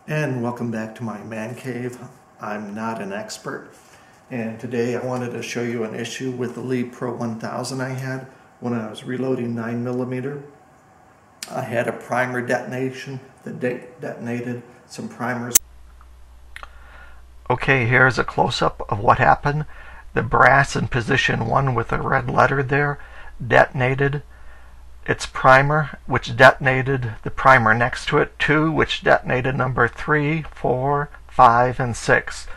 And welcome back to my man cave. I'm not an expert, and today I wanted to show you an issue with the Lee Pro 1000 I had when I was reloading 9mm. I had a primer detonation that detonated some primers. Okay, here's a close-up of what happened. The brass in position 1 with the red letter there detonated its primer, which detonated the primer next to it, 2, which detonated number 3, 4, 5, and 6.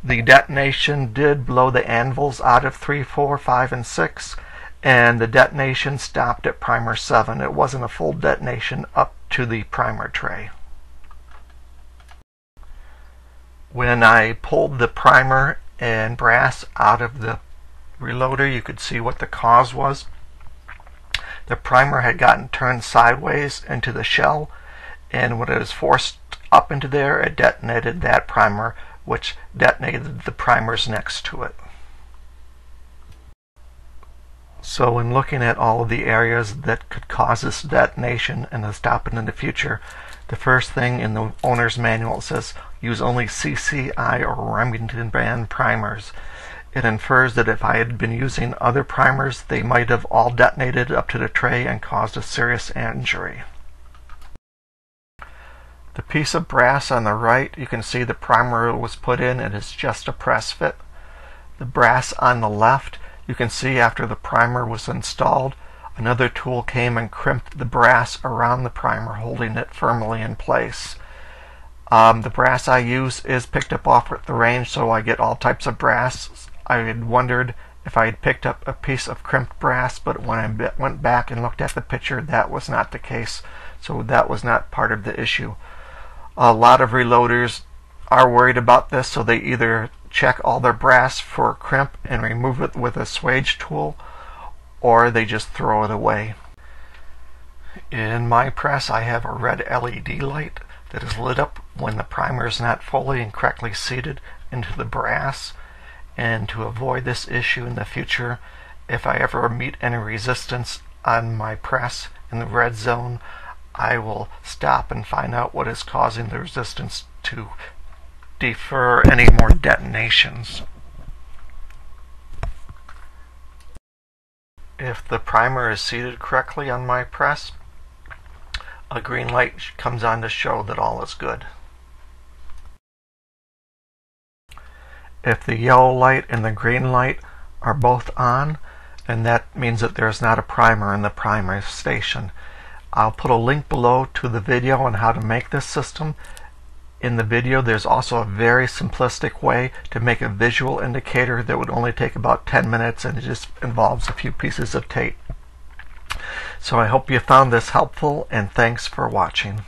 The detonation did blow the anvils out of 3, 4, 5, and 6, and the detonation stopped at primer 7. It wasn't a full detonation up to the primer tray. When I pulled the primer and brass out of the reloader, you could see what the cause was. The primer had gotten turned sideways into the shell, and when it was forced up into there, it detonated that primer, which detonated the primers next to it. So when looking at all of the areas that could cause this detonation and to stop it in the future, the first thing in the owner's manual says use only CCI or Remington brand primers. It infers that if I had been using other primers, they might have all detonated up to the tray and caused a serious injury. The piece of brass on the right, you can see the primer was put in and it's just a press fit. The brass on the left, you can see after the primer was installed, another tool came and crimped the brass around the primer, holding it firmly in place. The brass I use is picked up off at the range, so I get all types of brass. I had wondered if I had picked up a piece of crimped brass, but when I went back and looked at the picture, that was not the case, so that was not part of the issue. A lot of reloaders are worried about this, so they either check all their brass for crimp and remove it with a swage tool, or they just throw it away. In my press, I have a red LED light that is lit up when the primer is not fully and correctly seated into the brass. And to avoid this issue in the future, if I ever meet any resistance on my press in the red zone, I will stop and find out what is causing the resistance to defer any more detonations. If the primer is seated correctly on my press, a green light comes on to show that all is good. If the yellow light and the green light are both on, then that means that there's not a primer in the primer station. I'll put a link below to the video on how to make this system. In the video, there's also a very simplistic way to make a visual indicator that would only take about 10 minutes, and it just involves a few pieces of tape. So I hope you found this helpful, and thanks for watching.